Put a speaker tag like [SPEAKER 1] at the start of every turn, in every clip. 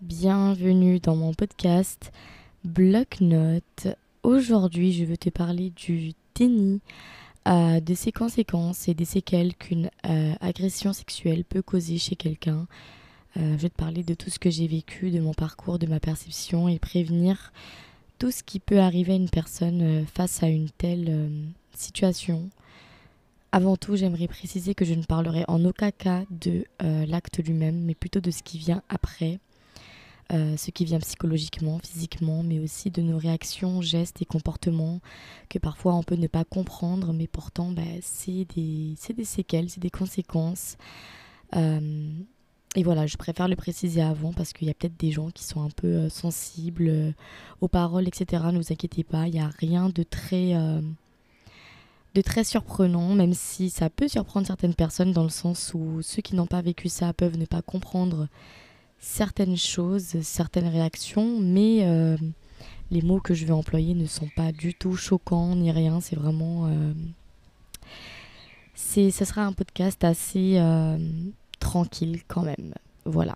[SPEAKER 1] bienvenue dans mon podcast Bloc-Notes. Aujourd'hui, je veux te parler du déni, de ses conséquences et des séquelles qu'une agression sexuelle peut causer chez quelqu'un. Je vais te parler de tout ce que j'ai vécu, de mon parcours, de ma perception et prévenir tout ce qui peut arriver à une personne face à une telle situation. Avant tout, j'aimerais préciser que je ne parlerai en aucun cas de l'acte lui-même, mais plutôt de ce qui vient après, ce qui vient psychologiquement, physiquement, mais aussi de nos réactions, gestes et comportements que parfois on peut ne pas comprendre, mais pourtant c'est des séquelles, c'est des conséquences. Et voilà, je préfère le préciser avant parce qu'il y a peut-être des gens qui sont un peu sensibles aux paroles, etc. Ne vous inquiétez pas, il n'y a rien de très surprenant, même si ça peut surprendre certaines personnes dans le sens où ceux qui n'ont pas vécu ça peuvent ne pas comprendre certaines choses, certaines réactions, mais les mots que je vais employer ne sont pas du tout choquants ni rien, c'est vraiment... ce sera un podcast assez tranquille quand même, voilà.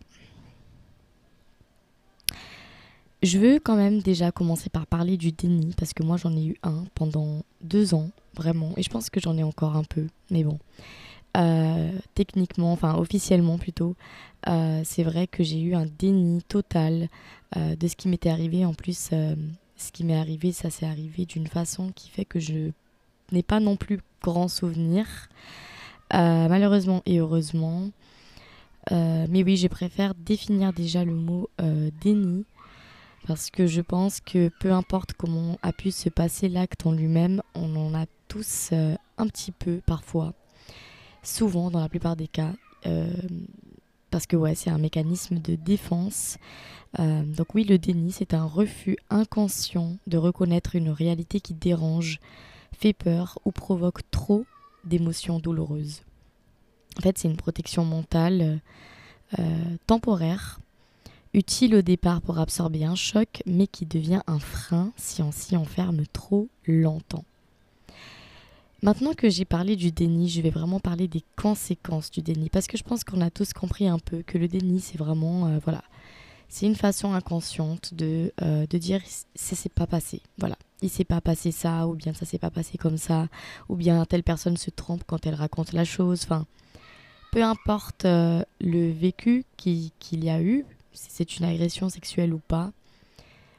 [SPEAKER 1] Je veux quand même déjà commencer par parler du déni, parce que moi j'en ai eu un pendant 2 ans, vraiment, et je pense que j'en ai encore un peu, mais bon. Techniquement, enfin officiellement plutôt, c'est vrai que j'ai eu un déni total de ce qui m'était arrivé. En plus, ce qui m'est arrivé, ça s'est arrivé d'une façon qui fait que je n'ai pas non plus grand souvenir, malheureusement et heureusement. Mais oui, je préfère définir déjà le mot déni, parce que je pense que peu importe comment a pu se passer l'acte en lui-même, on en a tous un petit peu parfois. Souvent, dans la plupart des cas, parce que ouais, c'est un mécanisme de défense. Donc oui, le déni, c'est un refus inconscient de reconnaître une réalité qui dérange, fait peur ou provoque trop d'émotions douloureuses. En fait, c'est une protection mentale temporaire, utile au départ pour absorber un choc, mais qui devient un frein si on s'y enferme trop longtemps. Maintenant que j'ai parlé du déni, je vais vraiment parler des conséquences du déni. Parce que je pense qu'on a tous compris un peu que le déni, c'est vraiment, voilà, c'est une façon inconsciente de dire ça s'est pas passé. Voilà, il s'est pas passé ça, ou bien ça s'est pas passé comme ça, ou bien telle personne se trompe quand elle raconte la chose. Enfin, peu importe le vécu qu'il y a eu, si c'est une agression sexuelle ou pas,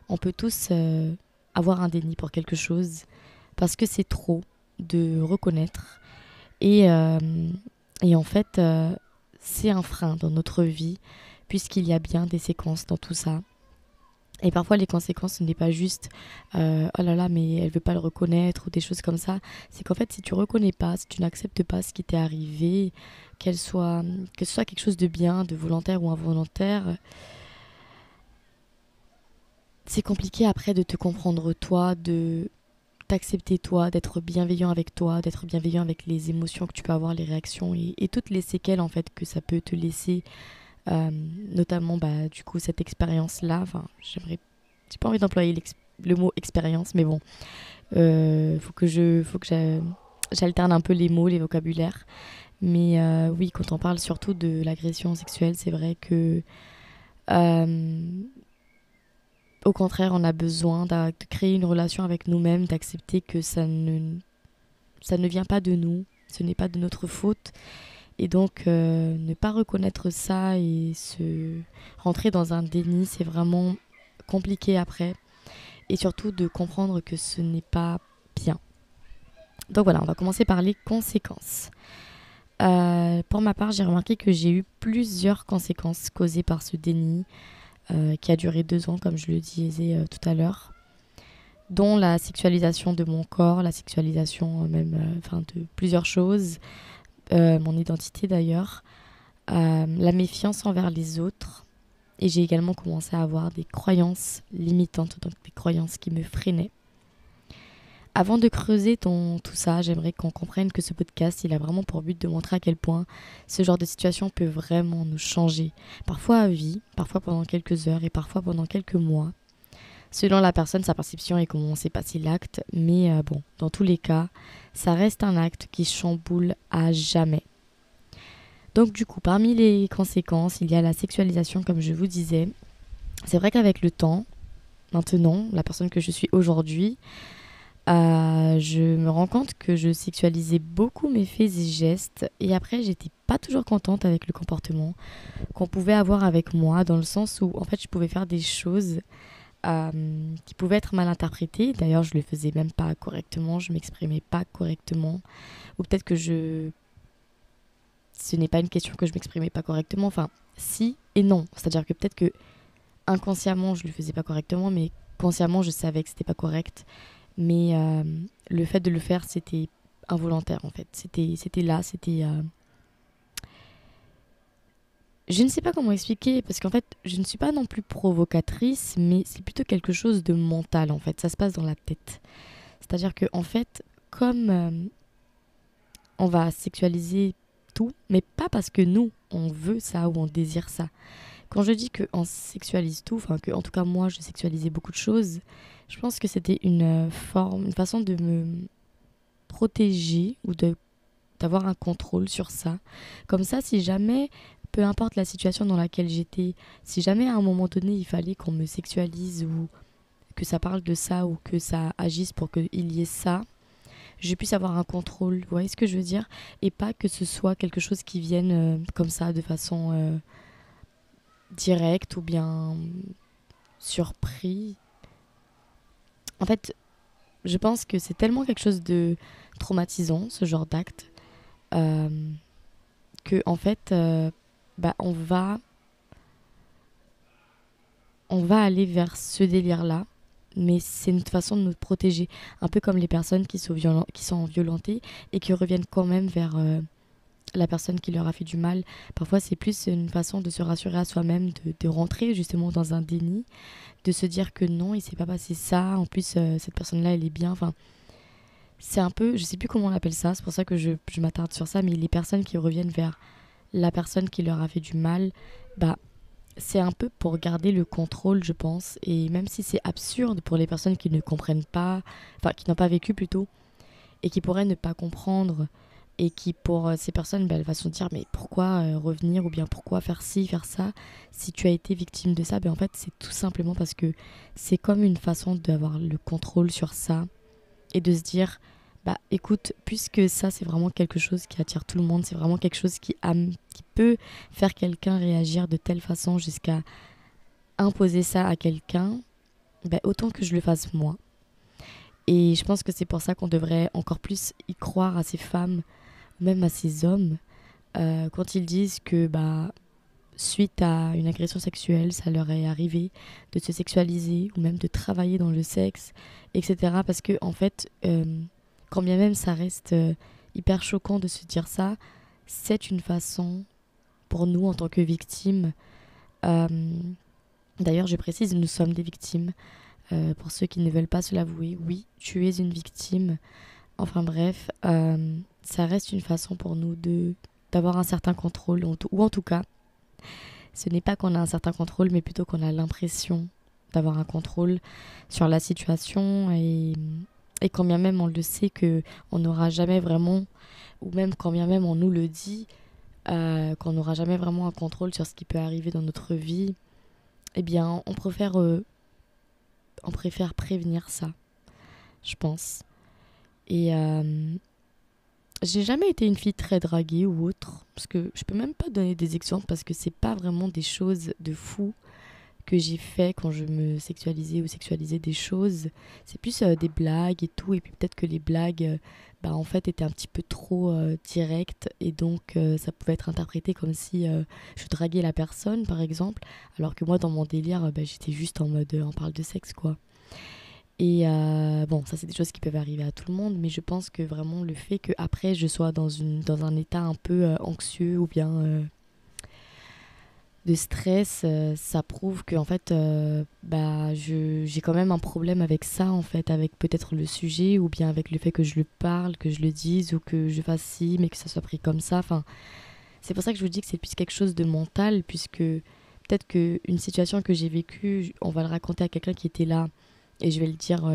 [SPEAKER 1] on peut tous avoir un déni pour quelque chose parce que c'est trop de reconnaître et en fait c'est un frein dans notre vie puisqu'il y a bien des séquences dans tout ça et parfois les conséquences ce n'est pas juste oh là là mais elle veut pas le reconnaître ou des choses comme ça, c'est qu'en fait si tu reconnais pas, si tu n'acceptes pas ce qui t'est arrivé, que ce soit quelque chose de bien, de volontaire ou involontaire, c'est compliqué après de te comprendre toi, de t'accepter toi, d'être bienveillant avec toi, d'être bienveillant avec les émotions que tu peux avoir, les réactions et toutes les séquelles en fait que ça peut te laisser, euh, notamment du coup cette expérience-là. Enfin, j'ai pas envie d'employer le mot expérience, mais bon, faut que j'alterne un peu les mots, les vocabulaires. Mais oui, quand on parle surtout de l'agression sexuelle, c'est vrai que euh, au contraire, on a besoin de créer une relation avec nous-mêmes, d'accepter que ça ne vient pas de nous, ce n'est pas de notre faute. Et donc, ne pas reconnaître ça et se rentrer dans un déni, c'est vraiment compliqué après. Et surtout de comprendre que ce n'est pas bien. Donc voilà, on va commencer par les conséquences. Pour ma part, j'ai remarqué que j'ai eu plusieurs conséquences causées par ce déni qui a duré 2 ans, comme je le disais tout à l'heure, dont la sexualisation de mon corps, la sexualisation même de plusieurs choses, mon identité d'ailleurs, la méfiance envers les autres, et j'ai également commencé à avoir des croyances limitantes, donc des croyances qui me freinaient. Avant de creuser tout ça, j'aimerais qu'on comprenne que ce podcast, il a vraiment pour but de montrer à quel point ce genre de situation peut vraiment nous changer. Parfois à vie, parfois pendant quelques heures et parfois pendant quelques mois. Selon la personne, sa perception et comment s'est passé l'acte. Mais bon, dans tous les cas, ça reste un acte qui chamboule à jamais. Donc du coup, parmi les conséquences, il y a la sexualisation, comme je vous disais. C'est vrai qu'avec le temps, maintenant, la personne que je suis aujourd'hui, je me rends compte que je sexualisais beaucoup mes faits et gestes. Et après, j'étais pas toujours contente avec le comportement qu'on pouvait avoir avec moi, dans le sens où, en fait, je pouvais faire des choses qui pouvaient être mal interprétées. D'ailleurs, je le faisais même pas correctement, je m'exprimais pas correctement. Ou peut-être que ce n'est pas une question que je m'exprimais pas correctement. Enfin, si et non. C'est-à-dire que peut-être que inconsciemment, je le faisais pas correctement, mais consciemment, je savais que c'était pas correct. Mais le fait de le faire, c'était involontaire en fait. C'était là, c'était. Je ne sais pas comment expliquer parce qu'en fait, je ne suis pas non plus provocatrice, mais c'est plutôt quelque chose de mental en fait. Ça se passe dans la tête. C'est-à-dire que en fait, comme on va sexualiser tout, mais pas parce que nous on veut ça ou on désire ça. Quand je dis qu'on sexualise tout, enfin que en tout cas moi je sexualisais beaucoup de choses, je pense que c'était une forme, une façon de me protéger ou d'avoir un contrôle sur ça. Comme ça, si jamais, peu importe la situation dans laquelle j'étais, si jamais à un moment donné il fallait qu'on me sexualise ou que ça parle de ça ou que ça agisse pour qu'il y ait ça, je puisse avoir un contrôle, vous voyez ce que je veux dire? Et pas que ce soit quelque chose qui vienne comme ça de façon directe ou bien surpris. En fait, je pense que c'est tellement quelque chose de traumatisant, ce genre d'acte, euh, que en fait, bah, on va aller vers ce délire-là, mais c'est une façon de nous protéger, un peu comme les personnes qui sont violentées et qui reviennent quand même vers la personne qui leur a fait du mal. Parfois, c'est plus une façon de se rassurer à soi-même, de rentrer justement dans un déni, de se dire que non, il s'est pas passé ça. En plus, cette personne-là, elle est bien. Enfin, c'est un peu, je sais plus comment on appelle ça. C'est pour ça que je m'attarde sur ça. Mais les personnes qui reviennent vers la personne qui leur a fait du mal, bah, c'est un peu pour garder le contrôle, je pense. Et même si c'est absurde pour les personnes qui ne comprennent pas, enfin, qui n'ont pas vécu plutôt, et qui pourraient ne pas comprendre et qui pour ces personnes bah, elles vont se dire mais pourquoi revenir ou bien pourquoi faire ci, faire ça si tu as été victime de ça, ben en fait c'est tout simplement parce que c'est comme une façon d'avoir le contrôle sur ça et de se dire bah écoute, puisque ça c'est vraiment quelque chose qui attire tout le monde, c'est vraiment quelque chose qui peut faire quelqu'un réagir de telle façon jusqu'à imposer ça à quelqu'un, bah, autant que je le fasse moi. Et je pense que c'est pour ça qu'on devrait encore plus y croire à ces femmes, même à ces hommes, quand ils disent que bah, suite à une agression sexuelle, ça leur est arrivé de se sexualiser ou même de travailler dans le sexe, etc. Parce que en fait, quand bien même ça reste hyper choquant de se dire ça, c'est une façon pour nous en tant que victimes. euh, D'ailleurs, je précise, nous sommes des victimes. Pour ceux qui ne veulent pas se l'avouer, oui, tu es une victime. Enfin bref, ça reste une façon pour nous de d'avoir un certain contrôle, ou en tout cas, ce n'est pas qu'on a un certain contrôle, mais plutôt qu'on a l'impression d'avoir un contrôle sur la situation et quand bien même on le sait que on n'aura jamais vraiment, ou même quand bien même on nous le dit, qu'on n'aura jamais vraiment un contrôle sur ce qui peut arriver dans notre vie, eh bien on préfère prévenir ça, je pense. Et j'ai jamais été une fille très draguée ou autre, parce que je peux même pas donner des exemples parce que c'est pas vraiment des choses de fou que j'ai fait quand je me sexualisais ou sexualisais des choses. C'est plus des blagues et tout, et puis peut-être que les blagues, bah en fait étaient un petit peu trop directes et donc ça pouvait être interprété comme si je draguais la personne par exemple, alors que moi dans mon délire, bah, j'étais juste en mode on parle de sexe quoi. Et bon, ça c'est des choses qui peuvent arriver à tout le monde, mais je pense que vraiment le fait qu'après je sois dans un état un peu anxieux ou bien de stress, ça prouve que en fait, bah, j'ai quand même un problème avec ça en fait, avec peut-être le sujet ou bien avec le fait que je le parle, que je le dise ou que je fasse ci, mais que ça soit pris comme ça. Enfin, c'est pour ça que je vous dis que c'est plus quelque chose de mental, puisque peut-être qu'une situation que j'ai vécue, on va le raconter à quelqu'un qui était là et je vais le dire,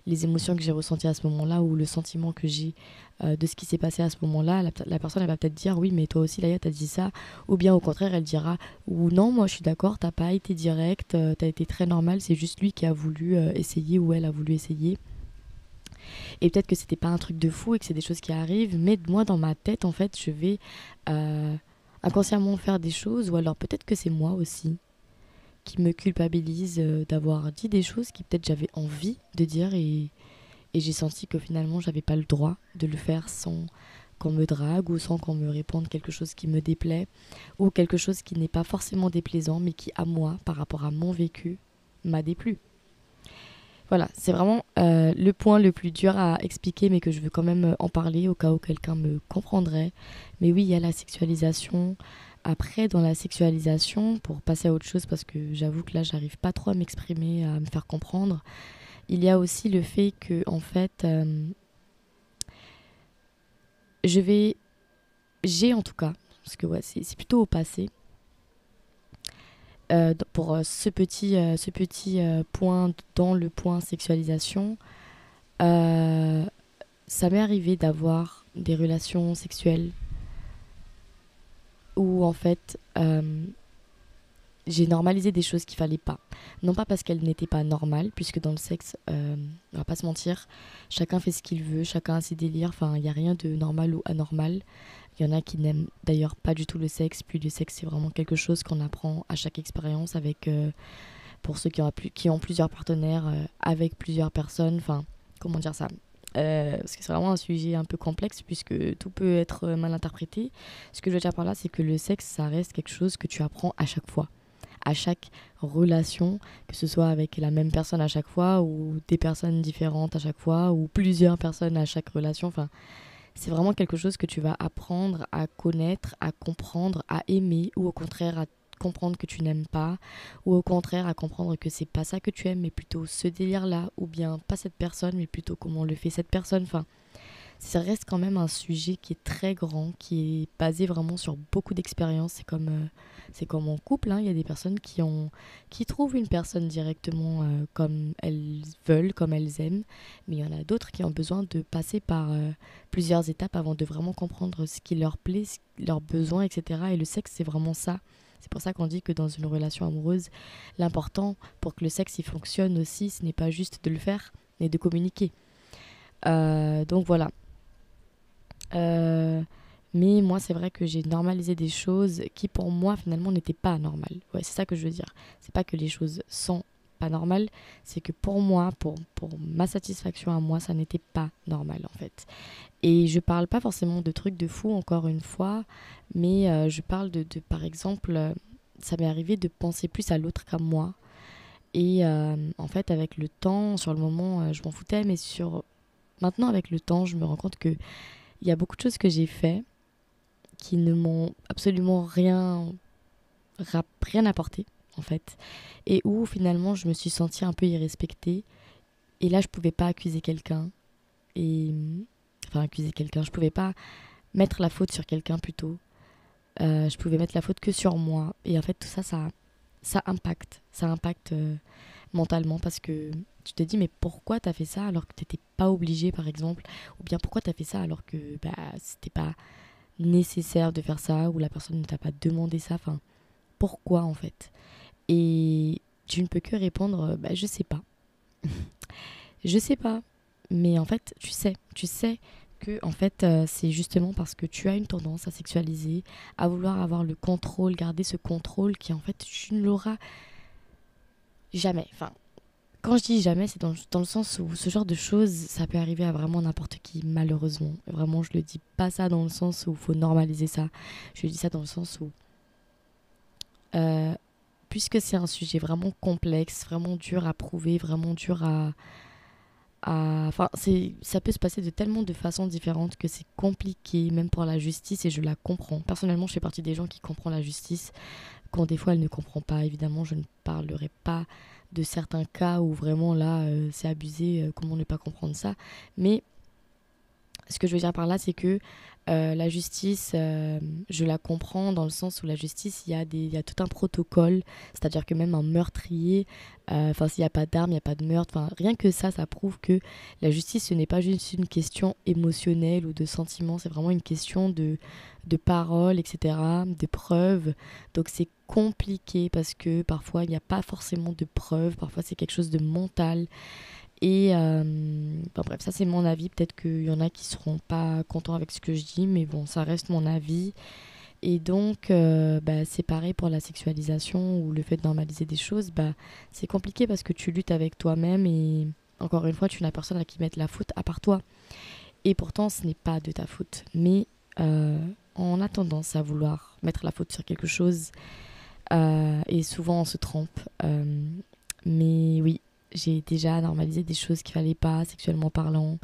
[SPEAKER 1] les émotions que j'ai ressenties à ce moment-là ou le sentiment que j'ai de ce qui s'est passé à ce moment-là, la personne elle va peut-être dire oui mais toi aussi Laïa t'as dit ça, ou bien au contraire elle dira ou non moi je suis d'accord, t'as pas été direct, t'as été très normal, c'est juste lui qui a voulu essayer ou elle a voulu essayer. Et peut-être que c'était pas un truc de fou et que c'est des choses qui arrivent, mais moi dans ma tête en fait je vais euh, inconsciemment faire des choses, ou alors peut-être que c'est moi aussi qui me culpabilise d'avoir dit des choses qui peut-être j'avais envie de dire, et j'ai senti que finalement j'avais pas le droit de le faire sans qu'on me drague ou sans qu'on me réponde quelque chose qui me déplaît ou quelque chose qui n'est pas forcément déplaisant mais qui à moi par rapport à mon vécu m'a déplu. Voilà, c'est vraiment le point le plus dur à expliquer, mais que je veux quand même en parler au cas où quelqu'un me comprendrait. Mais oui, il y a la sexualisation. Après, dans la sexualisation, pour passer à autre chose, parce que j'avoue que là, j'arrive pas trop à m'exprimer, à me faire comprendre, il y a aussi le fait que, en fait, je vais, j'ai en tout cas, parce que ouais, c'est plutôt au passé, pour ce petit point dans le point sexualisation, euh, ça m'est arrivé d'avoir des relations sexuelles où en fait j'ai normalisé des choses qu'il fallait pas. Non pas parce qu'elles n'étaient pas normales, puisque dans le sexe, on va pas se mentir, chacun fait ce qu'il veut, chacun a ses délires, enfin il n'y a rien de normal ou anormal. Il y en a qui n'aiment d'ailleurs pas du tout le sexe, puis le sexe c'est vraiment quelque chose qu'on apprend à chaque expérience avec, pour ceux qui ont plusieurs partenaires, avec plusieurs personnes, enfin comment dire ça, parce que c'est vraiment un sujet un peu complexe puisque tout peut être mal interprété. Ce que je veux dire par là, c'est que le sexe, ça reste quelque chose que tu apprends à chaque fois, à chaque relation, que ce soit avec la même personne à chaque fois ou des personnes différentes à chaque fois ou plusieurs personnes à chaque relation. Enfin, c'est vraiment quelque chose que tu vas apprendre à connaître, à comprendre, à aimer, ou au contraire à comprendre que tu n'aimes pas, ou au contraire à comprendre que c'est pas ça que tu aimes, mais plutôt ce délire-là, ou bien pas cette personne, mais plutôt comment le fait cette personne. Enfin, ça reste quand même un sujet qui est très grand, qui est basé vraiment sur beaucoup d'expériences. C'est comme en couple, hein. Il y a des personnes qui trouvent une personne directement comme elles veulent, comme elles aiment, mais il y en a d'autres qui ont besoin de passer par plusieurs étapes avant de vraiment comprendre ce qui leur plaît, leurs besoins, etc. Et le sexe, c'est vraiment ça. C'est pour ça qu'on dit que dans une relation amoureuse, l'important pour que le sexe il fonctionne aussi, ce n'est pas juste de le faire, mais de communiquer. Donc voilà. Euh, mais moi, c'est vrai que j'ai normalisé des choses qui, pour moi, finalement, n'étaient pas normales. Ouais, c'est ça que je veux dire. C'est pas que les choses sont pas normales, c'est que pour moi, pour ma satisfaction à moi, ça n'était pas normal, en fait. Et je parle pas forcément de trucs de fou, encore une fois, mais je parle par exemple, ça m'est arrivé de penser plus à l'autre qu'à moi. Et en fait, avec le temps, sur le moment, je m'en foutais, mais maintenant, avec le temps, je me rends compte que il y a beaucoup de choses que j'ai fait qui ne m'ont absolument rien apporté, en fait. Et où finalement je me suis sentie un peu irrespectée. Et là, je pouvais pas accuser quelqu'un. Et. Enfin, accuser quelqu'un. Je pouvais pas mettre la faute sur quelqu'un plutôt. Je pouvais mettre la faute que sur moi. Et en fait, tout ça, ça impacte. Ça impacte mentalement parce que tu te dis, mais pourquoi t'as fait ça alors que t'étais pas obligé, par exemple? Ou bien pourquoi t'as fait ça alors que bah, c'était pas nécessaire de faire ça, ou la personne ne t'a pas demandé ça, enfin, pourquoi en fait? Et tu ne peux que répondre, bah, je sais pas. Je sais pas. Mais en fait, tu sais que en fait, c'est justement parce que tu as une tendance à sexualiser, à vouloir avoir le contrôle, garder ce contrôle qui en fait, tu ne l'auras jamais. Enfin, quand je dis jamais, c'est dans le sens où ce genre de choses, ça peut arriver à vraiment n'importe qui, malheureusement. Vraiment, je le dis pas ça dans le sens où il faut normaliser ça. Je dis ça dans le sens où, euh, puisque c'est un sujet vraiment complexe, vraiment dur à prouver, vraiment dur enfin, ça peut se passer de tellement de façons différentes que c'est compliqué, même pour la justice, et je la comprends. Personnellement, je fais partie des gens qui comprennent la justice. Quand des fois, elle ne comprend pas, évidemment, je ne parlerai pas de certains cas où vraiment là, c'est abusé, comment ne pas comprendre ça. Mais Ce que je veux dire par là, c'est que la justice, je la comprends dans le sens où la justice, il y a tout un protocole, c'est-à-dire que même un meurtrier, s'il n'y a pas d'armes, il n'y a pas de meurtre, rien que ça prouve que la justice, ce n'est pas juste une question émotionnelle ou de sentiment, c'est vraiment une question de parole, etc., de preuves. Donc c'est compliqué parce que parfois, il n'y a pas forcément de preuves, parfois c'est quelque chose de mental. Et bref, ça c'est mon avis. Peut-être qu'il y en a qui seront pas contents avec ce que je dis, mais bon, ça reste mon avis. Et donc, c'est pareil pour la sexualisation ou le fait de normaliser des choses. C'est compliqué parce que tu luttes avec toi-même et encore une fois, tu n'as personne à qui mettre la faute à part toi. Et pourtant, ce n'est pas de ta faute. Mais on a tendance à vouloir mettre la faute sur quelque chose et souvent on se trompe. Mais oui, j'ai déjà normalisé des choses qu'il fallait pas, sexuellement parlant,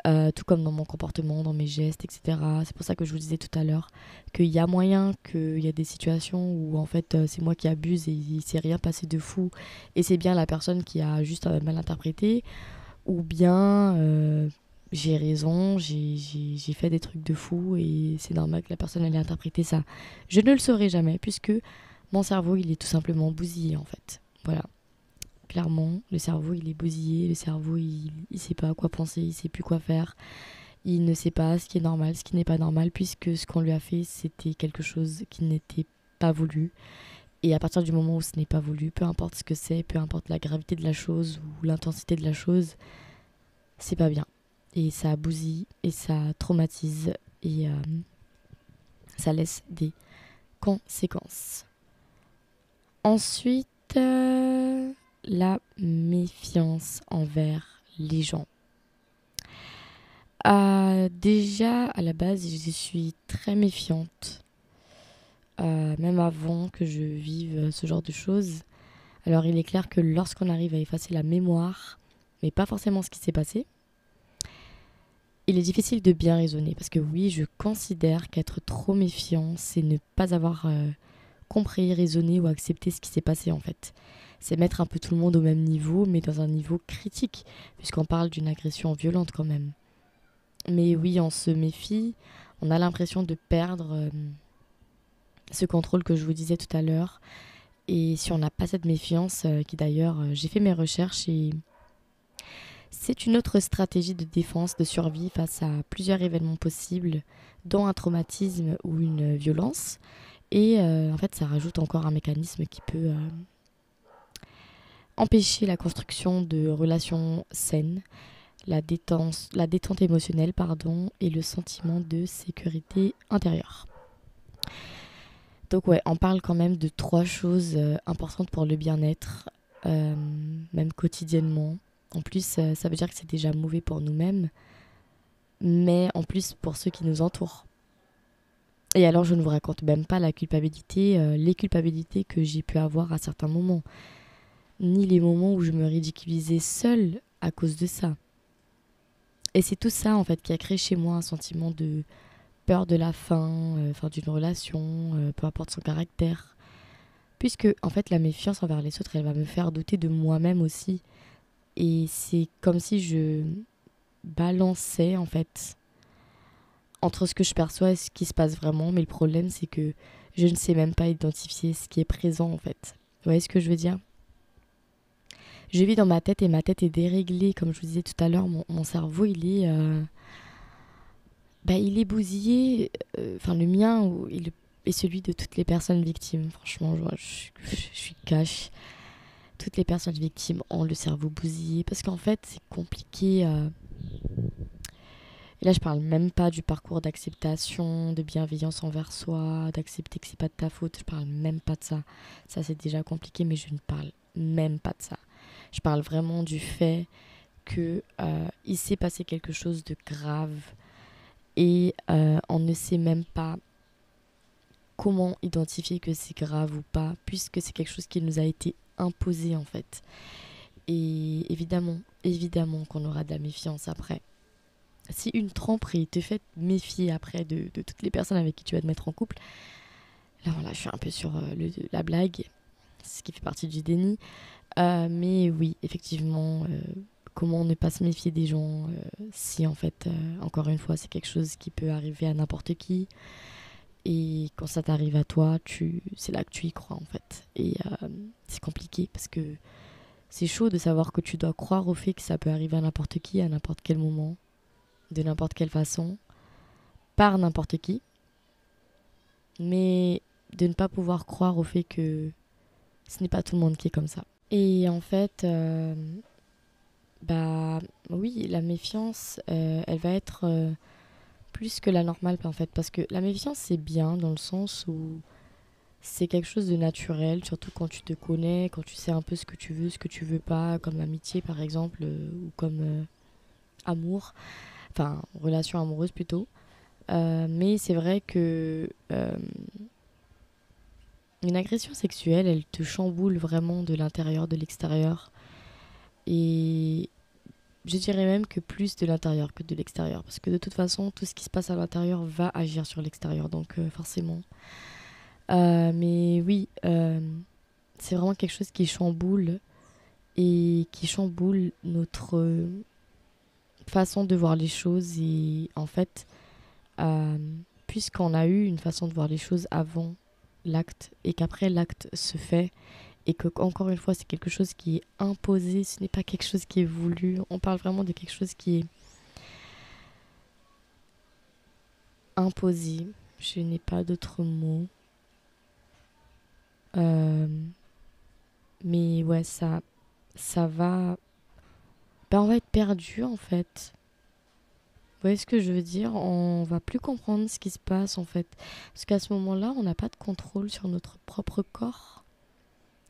[SPEAKER 1] tout comme dans mon comportement, dans mes gestes, etc. C'est pour ça que je vous disais tout à l'heure qu'il y a moyen qu'il y a des situations où en fait c'est moi qui abuse et il s'est rien passé de fou et c'est bien la personne qui a juste mal interprété, ou bien j'ai raison, j'ai fait des trucs de fou et c'est normal que la personne elle ait interprété ça. Je ne le saurai jamais puisque mon cerveau il est tout simplement bousillé en fait. Voilà. Clairement, le cerveau il est bousillé, le cerveau il sait pas à quoi penser, il sait plus quoi faire, il ne sait pas ce qui est normal, ce qui n'est pas normal, puisque ce qu'on lui a fait c'était quelque chose qui n'était pas voulu. Et à partir du moment où ce n'est pas voulu, peu importe ce que c'est, peu importe la gravité de la chose ou l'intensité de la chose, c'est pas bien. Et ça bousille et ça traumatise et ça laisse des conséquences. Ensuite, la méfiance envers les gens. Déjà, à la base, je suis très méfiante, même avant que je vive ce genre de choses. Alors, il est clair que lorsqu'on arrive à effacer la mémoire, mais pas forcément ce qui s'est passé, il est difficile de bien raisonner. Parce que oui, je considère qu'être trop méfiant, c'est ne pas avoir compris, raisonné ou accepté ce qui s'est passé en fait. C'est mettre un peu tout le monde au même niveau, mais dans un niveau critique, puisqu'on parle d'une agression violente quand même. Mais oui, on se méfie, on a l'impression de perdre ce contrôle que je vous disais tout à l'heure. Et si on n'a pas cette méfiance, qui d'ailleurs, j'ai fait mes recherches et c'est une autre stratégie de défense, de survie face à plusieurs événements possibles, dont un traumatisme ou une violence. Et en fait, ça rajoute encore un mécanisme qui peut empêcher la construction de relations saines, la détente émotionnelle, et le sentiment de sécurité intérieure. Donc ouais, on parle quand même de 3 choses importantes pour le bien-être, même quotidiennement. En plus, ça veut dire que c'est déjà mauvais pour nous-mêmes, mais en plus pour ceux qui nous entourent. Et alors, je ne vous raconte même pas la culpabilité, les culpabilités que j'ai pu avoir à certains moments, ni les moments où je me ridiculisais seule à cause de ça. Et c'est tout ça, en fait, qui a créé chez moi un sentiment de peur de la fin d'une relation, peu importe son caractère. Puisque, en fait, la méfiance envers les autres, elle va me faire douter de moi-même aussi. Et c'est comme si je balançais, en fait, entre ce que je perçois et ce qui se passe vraiment. Mais le problème, c'est que je ne sais même pas identifier ce qui est présent, en fait. Vous voyez ce que je veux dire ? Je vis dans ma tête et ma tête est déréglée. Comme je vous disais tout à l'heure, mon cerveau, il est bousillé. Le mien et celui de toutes les personnes victimes. Franchement, je suis cash. Toutes les personnes victimes ont le cerveau bousillé. Parce qu'en fait, c'est compliqué. Et là, je parle même pas du parcours d'acceptation, de bienveillance envers soi, d'accepter que c'est pas de ta faute. Je parle même pas de ça. Ça, c'est déjà compliqué, mais je ne parle même pas de ça. Je parle vraiment du fait que il s'est passé quelque chose de grave et on ne sait même pas comment identifier que c'est grave ou pas, puisque c'est quelque chose qui nous a été imposé en fait. Et évidemment qu'on aura de la méfiance après. Si une tromperie te fait méfier après de toutes les personnes avec qui tu vas te mettre en couple, là voilà, je suis un peu sur la blague, ce qui fait partie du déni. Mais oui, effectivement, comment ne pas se méfier des gens si en fait, encore une fois, c'est quelque chose qui peut arriver à n'importe qui. Et quand ça t'arrive à toi, c'est là que tu y crois en fait. Et c'est compliqué parce que c'est chaud de savoir que tu dois croire au fait que ça peut arriver à n'importe qui, à n'importe quel moment, de n'importe quelle façon, par n'importe qui. Mais de ne pas pouvoir croire au fait que ce n'est pas tout le monde qui est comme ça. Et en fait, bah oui, la méfiance, elle va être plus que la normale en fait. Parce que la méfiance, c'est bien dans le sens où c'est quelque chose de naturel, surtout quand tu te connais, quand tu sais un peu ce que tu veux, ce que tu veux pas, comme l'amitié par exemple, ou comme amour, enfin relation amoureuse plutôt. Mais c'est vrai que une agression sexuelle, elle te chamboule vraiment de l'intérieur, de l'extérieur. Et je dirais même que plus de l'intérieur que de l'extérieur. Parce que de toute façon, tout ce qui se passe à l'intérieur va agir sur l'extérieur. Donc forcément. Mais oui, c'est vraiment quelque chose qui chamboule. Et qui chamboule notre façon de voir les choses. Et en fait, puisqu'on a eu une façon de voir les choses avant l'acte et qu'après l'acte se fait et que encore une fois c'est quelque chose qui est imposé, ce n'est pas quelque chose qui est voulu, on parle vraiment de quelque chose qui est imposé, je n'ai pas d'autres mots. Mais ouais, ça va, ben on va être perdu en fait. Vous voyez ce que je veux dire? On va plus comprendre ce qui se passe en fait. Parce qu'à ce moment-là, on n'a pas de contrôle sur notre propre corps.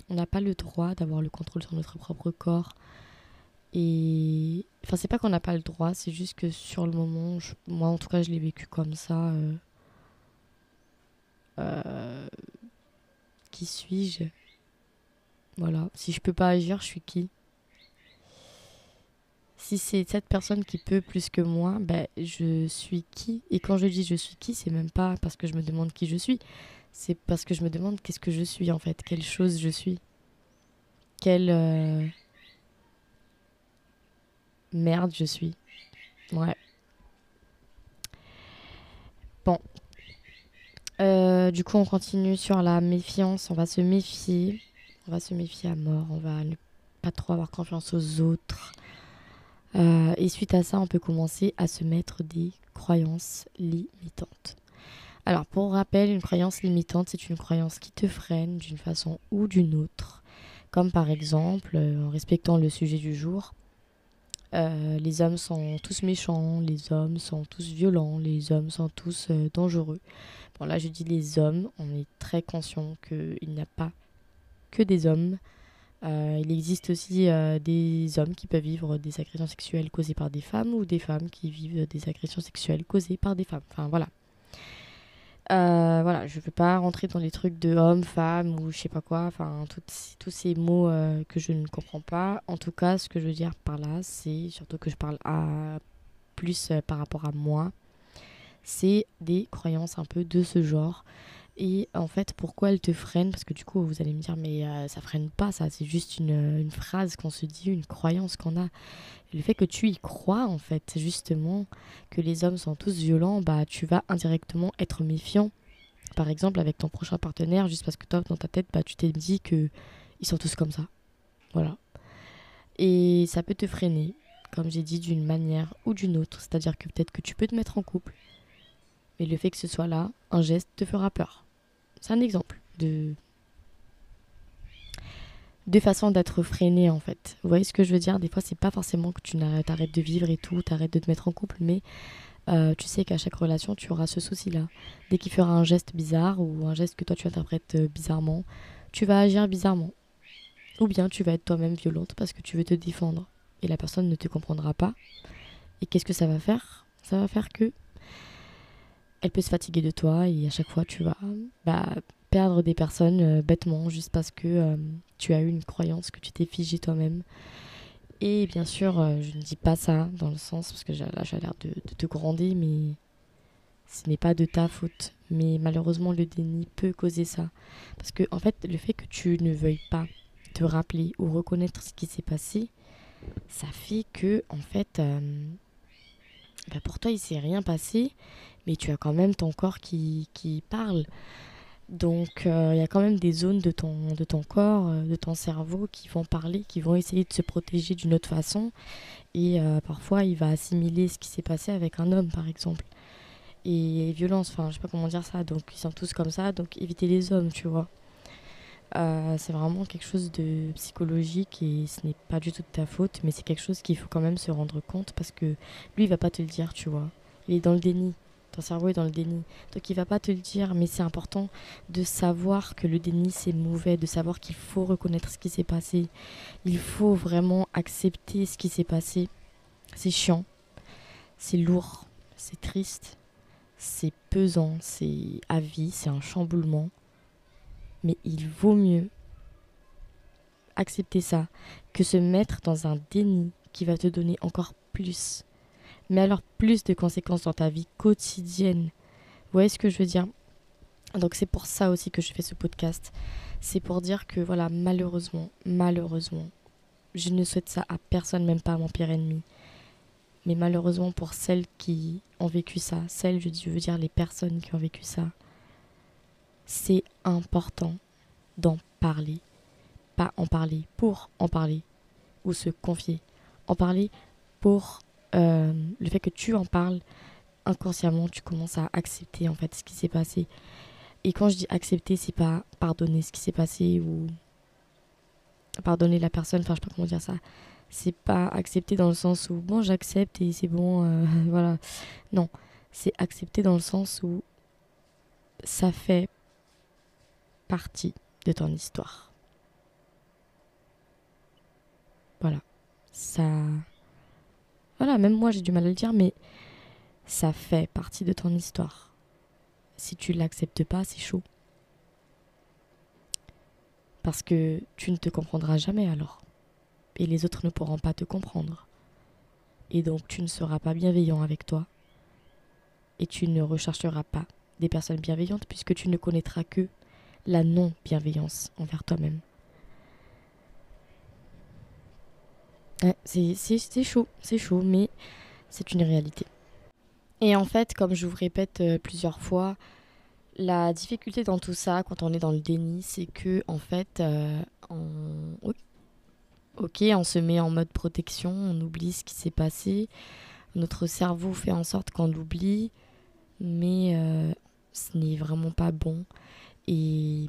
[SPEAKER 1] On n'a pas le droit d'avoir le contrôle sur notre propre corps. Et enfin, c'est pas qu'on n'a pas le droit, c'est juste que sur le moment, moi en tout cas, je l'ai vécu comme ça. Euh, Qui suis-je? Voilà. Si je peux pas agir, je suis qui? Si c'est cette personne qui peut plus que moi, ben je suis qui? Et quand je dis je suis qui, c'est même pas parce que je me demande qui je suis. C'est parce que je me demande qu'est-ce que je suis en fait, quelle chose je suis. Quelle merde je suis. Ouais. Bon. Du coup, on continue sur la méfiance. On va se méfier. On va se méfier à mort. On va ne pas trop avoir confiance aux autres. Et suite à ça, on peut commencer à se mettre des croyances limitantes. Alors, pour rappel, une croyance limitante, c'est une croyance qui te freine d'une façon ou d'une autre. Comme par exemple, en respectant le sujet du jour, les hommes sont tous méchants, les hommes sont tous violents, les hommes sont tous dangereux. Bon, là, je dis les hommes, on est très conscient qu'il n'y a pas que des hommes. Il existe aussi des hommes qui peuvent vivre des agressions sexuelles causées par des femmes ou des femmes qui vivent des agressions sexuelles causées par des femmes. Enfin, voilà. Voilà, je ne veux pas rentrer dans les trucs de homme, femme ou je sais pas quoi, enfin tous ces mots que je ne comprends pas. En tout cas, ce que je veux dire par là, c'est surtout que je parle plus par rapport à moi, c'est des croyances un peu de ce genre. Et en fait, pourquoi elles te freinent? Parce que du coup, vous allez me dire, mais ça freine pas, ça, c'est juste une phrase qu'on se dit, une croyance qu'on a. Le fait que tu y crois, en fait, justement, que les hommes sont tous violents, bah, tu vas indirectement être méfiant. Par exemple, avec ton prochain partenaire, juste parce que toi, dans ta tête, bah, tu t'es dit que ils sont tous comme ça. Voilà. Et ça peut te freiner, comme j'ai dit, d'une manière ou d'une autre. C'est-à-dire que peut-être que tu peux te mettre en couple, mais le fait que ce soit là, un geste te fera peur. C'est un exemple de façon d'être freiné en fait. Vous voyez ce que je veux dire? Des fois, c'est pas forcément que tu t'arrêtes de vivre et tout, t'arrêtes de te mettre en couple, mais tu sais qu'à chaque relation, tu auras ce souci-là. Dès qu'il fera un geste bizarre ou un geste que toi tu interprètes bizarrement, tu vas agir bizarrement. Ou bien tu vas être toi-même violente parce que tu veux te défendre. Et la personne ne te comprendra pas. Et qu'est-ce que ça va faire? Ça va faire que elle peut se fatiguer de toi et à chaque fois tu vas perdre des personnes bêtement juste parce que tu as eu une croyance que tu t'es figée toi-même. Et bien sûr, je ne dis pas ça dans le sens, parce que là j'ai l'air de te gronder, mais ce n'est pas de ta faute. Mais malheureusement, le déni peut causer ça. Parce que en fait, le fait que tu ne veuilles pas te rappeler ou reconnaître ce qui s'est passé, ça fait que, en fait, pour toi, il s'est rien passé, mais tu as quand même ton corps qui parle. Donc, il y a quand même des zones de ton corps, de ton cerveau qui vont parler, qui vont essayer de se protéger d'une autre façon. Et parfois, il va assimiler ce qui s'est passé avec un homme, par exemple. Et violence, enfin, je sais pas comment dire ça. Donc, ils sont tous comme ça, donc évitez les hommes, tu vois. C'est vraiment quelque chose de psychologique et ce n'est pas du tout de ta faute, mais c'est quelque chose qu'il faut quand même se rendre compte parce que lui, il va pas te le dire, tu vois. Il est dans le déni. Ton cerveau est dans le déni. Donc il va pas te le dire, mais c'est important de savoir que le déni c'est mauvais, de savoir qu'il faut reconnaître ce qui s'est passé. Il faut vraiment accepter ce qui s'est passé. C'est chiant, c'est lourd, c'est triste, c'est pesant, c'est à vie, c'est un chamboulement. Mais il vaut mieux accepter ça que se mettre dans un déni qui va te donner encore plus, mais alors plus de conséquences dans ta vie quotidienne. Vous voyez ce que je veux dire? Donc c'est pour ça aussi que je fais ce podcast. C'est pour dire que voilà, malheureusement, je ne souhaite ça à personne, même pas à mon pire ennemi. Mais malheureusement pour celles qui ont vécu ça, je veux dire les personnes qui ont vécu ça, c'est important d'en parler. Pas en parler pour en parler ou se confier. En parler pour le fait que tu en parles, inconsciemment, tu commences à accepter en fait ce qui s'est passé. Et quand je dis accepter, c'est pas pardonner ce qui s'est passé ou pardonner la personne, enfin je sais pas comment dire ça. C'est pas accepter dans le sens où bon j'accepte et c'est bon, voilà. Non, c'est accepter dans le sens où ça fait partie de ton histoire. Voilà. Ça... Voilà, même moi j'ai du mal à le dire, mais ça fait partie de ton histoire. Si tu l'acceptes pas, c'est chaud. Parce que tu ne te comprendras jamais alors. Et les autres ne pourront pas te comprendre. Et donc tu ne seras pas bienveillant avec toi. Et tu ne rechercheras pas des personnes bienveillantes puisque tu ne connaîtras que la non-bienveillance envers toi-même. Ouais, c'est chaud, mais c'est une réalité. Et en fait, comme je vous répète plusieurs fois, la difficulté dans tout ça, quand on est dans le déni, c'est que en fait, ok, on se met en mode protection, on oublie ce qui s'est passé, notre cerveau fait en sorte qu'on l'oublie, mais ce n'est vraiment pas bon. Et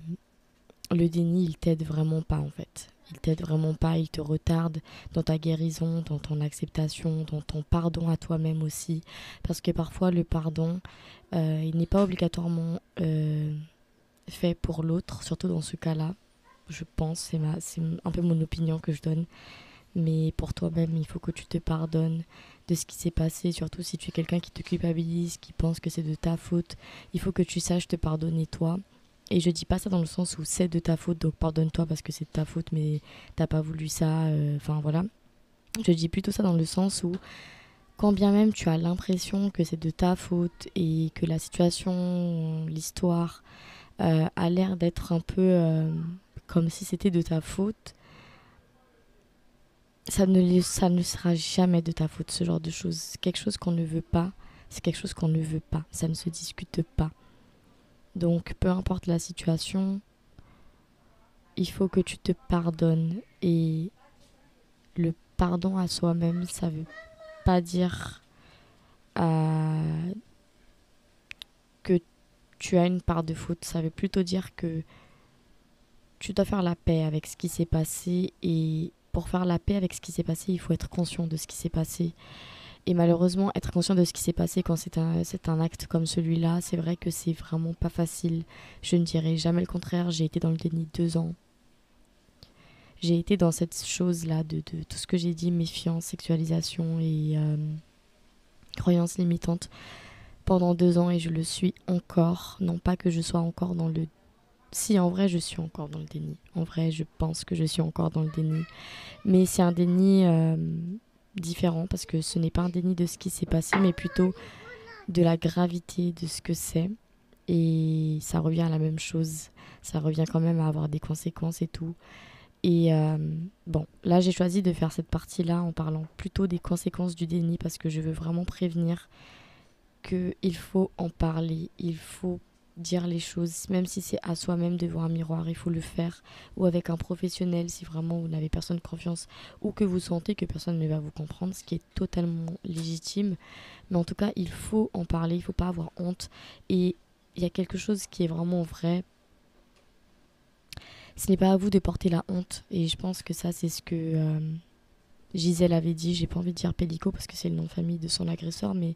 [SPEAKER 1] le déni, il t'aide vraiment pas en fait. Il t'aide vraiment pas, il te retarde dans ta guérison, dans ton acceptation, dans ton pardon à toi-même aussi. Parce que parfois le pardon, il n'est pas obligatoirement fait pour l'autre, surtout dans ce cas-là. Je pense, c'est un peu mon opinion que je donne. Mais pour toi-même, il faut que tu te pardonnes de ce qui s'est passé, surtout si tu es quelqu'un qui te culpabilise, qui pense que c'est de ta faute. Il faut que tu saches te pardonner toi. Et je dis pas ça dans le sens où c'est de ta faute, donc pardonne-toi parce que c'est de ta faute, mais t'as pas voulu ça. Enfin voilà. Je dis plutôt ça dans le sens où, quand bien même tu as l'impression que c'est de ta faute et que la situation, l'histoire a l'air d'être un peu comme si c'était de ta faute, ça ne sera jamais de ta faute, ce genre de choses. C'est quelque chose qu'on ne veut pas, c'est quelque chose qu'on ne veut pas. Ça ne se discute pas. Donc, peu importe la situation, il faut que tu te pardonnes. Et le pardon à soi-même, ça veut pas dire que tu as une part de faute. Ça veut plutôt dire que tu dois faire la paix avec ce qui s'est passé. Et pour faire la paix avec ce qui s'est passé, il faut être conscient de ce qui s'est passé. Et malheureusement, être conscient de ce qui s'est passé quand c'est un acte comme celui-là, c'est vrai que c'est vraiment pas facile. Je ne dirais jamais le contraire. J'ai été dans le déni 2 ans. J'ai été dans cette chose-là de tout ce que j'ai dit, méfiance, sexualisation et croyances limitantes pendant 2 ans et je le suis encore. Non pas que je sois encore dans le... Si, en vrai, je suis encore dans le déni. En vrai, je pense que je suis encore dans le déni. Mais c'est un déni différent parce que ce n'est pas un déni de ce qui s'est passé, mais plutôt de la gravité de ce que c'est. Et ça revient à la même chose. Ça revient quand même à avoir des conséquences et tout. Et bon, là j'ai choisi de faire cette partie-là en parlant plutôt des conséquences du déni parce que je veux vraiment prévenir qu'il faut en parler, il faut dire les choses, même si c'est à soi-même devant un miroir, il faut le faire, ou avec un professionnel si vraiment vous n'avez personne confiance, ou que vous sentez que personne ne va vous comprendre, ce qui est totalement légitime. Mais en tout cas, il faut en parler, il ne faut pas avoir honte. Et il y a quelque chose qui est vraiment vrai. Ce n'est pas à vous de porter la honte. Et je pense que ça, c'est ce que Gisèle avait dit. J'ai pas envie de dire Pellico parce que c'est le nom de famille de son agresseur, mais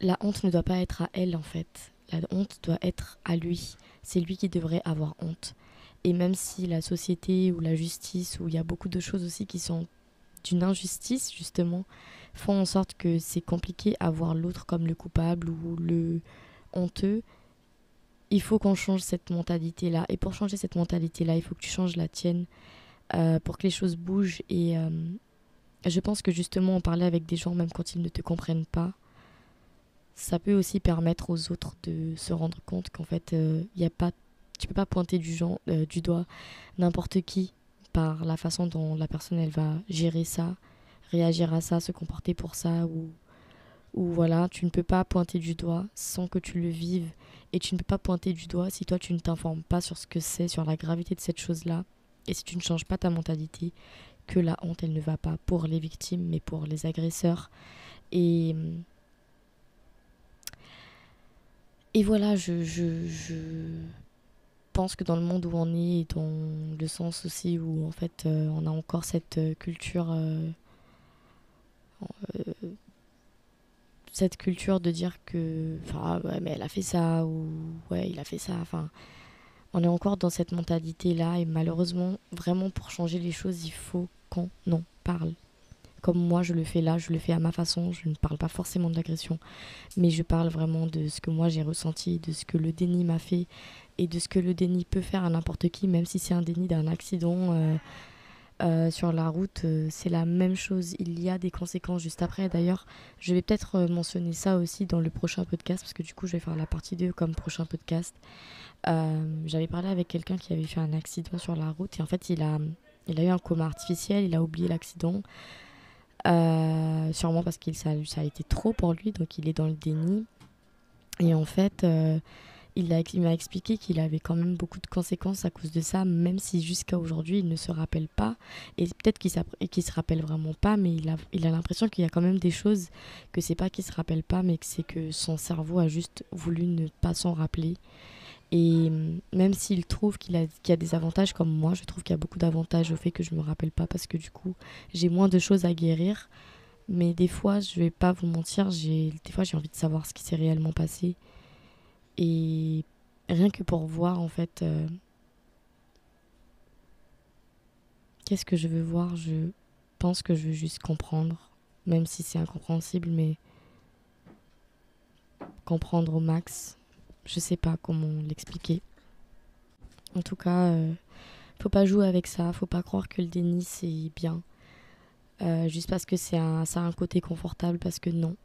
[SPEAKER 1] la honte ne doit pas être à elle en fait. La honte doit être à lui. C'est lui qui devrait avoir honte. Et même si la société ou la justice, où il y a beaucoup de choses aussi qui sont d'une injustice justement, font en sorte que c'est compliqué à voir l'autre comme le coupable ou le honteux, il faut qu'on change cette mentalité-là. Et pour changer cette mentalité-là, il faut que tu changes la tienne pour que les choses bougent. Et je pense que justement en parler avec des gens, même quand ils ne te comprennent pas, ça peut aussi permettre aux autres de se rendre compte qu'en fait, y a pas, tu peux pas pointer du doigt n'importe qui par la façon dont la personne elle va gérer ça, réagir à ça, se comporter pour ça ou voilà, tu ne peux pas pointer du doigt sans que tu le vives et tu ne peux pas pointer du doigt si toi tu ne t'informes pas sur ce que c'est, sur la gravité de cette chose-là et si tu ne changes pas ta mentalité, que la honte elle ne va pas pour les victimes mais pour les agresseurs et voilà, je pense que dans le monde où on est, et dans le sens aussi où en fait on a encore cette culture, de dire que, enfin ouais, mais elle a fait ça ou ouais il a fait ça, enfin on est encore dans cette mentalité là et malheureusement vraiment pour changer les choses il faut qu'on en parle. Comme moi je le fais là, je le fais à ma façon, je ne parle pas forcément de l'agression, mais je parle vraiment de ce que moi j'ai ressenti, de ce que le déni m'a fait et de ce que le déni peut faire à n'importe qui, même si c'est un déni d'un accident sur la route, c'est la même chose. Il y a des conséquences juste après. D'ailleurs, je vais peut-être mentionner ça aussi dans le prochain podcast, parce que du coup, je vais faire la partie 2 comme prochain podcast. J'avais parlé avec quelqu'un qui avait fait un accident sur la route et en fait, il a eu un coma artificiel, il a oublié l'accident. Sûrement parce que ça a été trop pour lui, donc il est dans le déni. Et en fait, il m'a expliqué qu'il avait quand même beaucoup de conséquences à cause de ça, même si jusqu'à aujourd'hui il ne se rappelle pas. Et peut-être qu'il se rappelle vraiment pas, mais il a l'impression qu'il y a quand même des choses que c'est pas qu'il se rappelle pas, mais que c'est que son cerveau a juste voulu ne pas s'en rappeler. Et même s'il trouve qu'il y a des avantages, comme moi, je trouve qu'il y a beaucoup d'avantages au fait que je me rappelle pas parce que du coup j'ai moins de choses à guérir. Mais des fois, je vais pas vous mentir, des fois j'ai envie de savoir ce qui s'est réellement passé. Et rien que pour voir en fait, qu'est-ce que je veux voir, je pense que je veux juste comprendre, même si c'est incompréhensible, mais comprendre au max. Je sais pas comment l'expliquer. En tout cas, faut pas jouer avec ça, faut pas croire que le déni c'est bien. Juste parce que ça a un côté confortable, parce que non.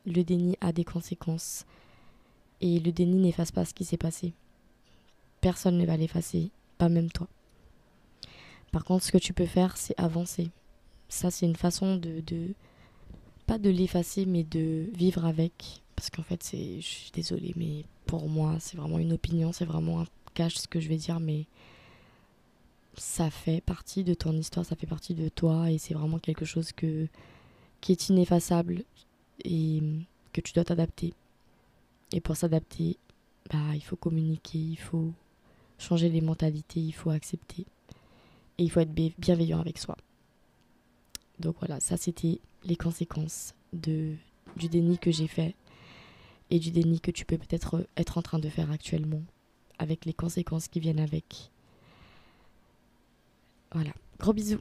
[SPEAKER 1] Le déni a des conséquences. Et le déni n'efface pas ce qui s'est passé. Personne ne va l'effacer, pas même toi. Par contre, ce que tu peux faire, c'est avancer. Ça, c'est une façon pas de l'effacer, mais de vivre avec. Parce qu'en fait, je suis désolée, mais pour moi, c'est vraiment une opinion, c'est vraiment un cache ce que je vais dire, mais ça fait partie de ton histoire, ça fait partie de toi, et c'est vraiment quelque chose qui est ineffaçable et que tu dois t'adapter. Et pour s'adapter, bah, il faut communiquer, il faut changer les mentalités, il faut accepter. Et il faut être bienveillant avec soi. Donc voilà, ça c'était les conséquences du déni que j'ai fait et du déni que tu peux peut-être être en train de faire actuellement avec les conséquences qui viennent avec. Voilà, gros bisous.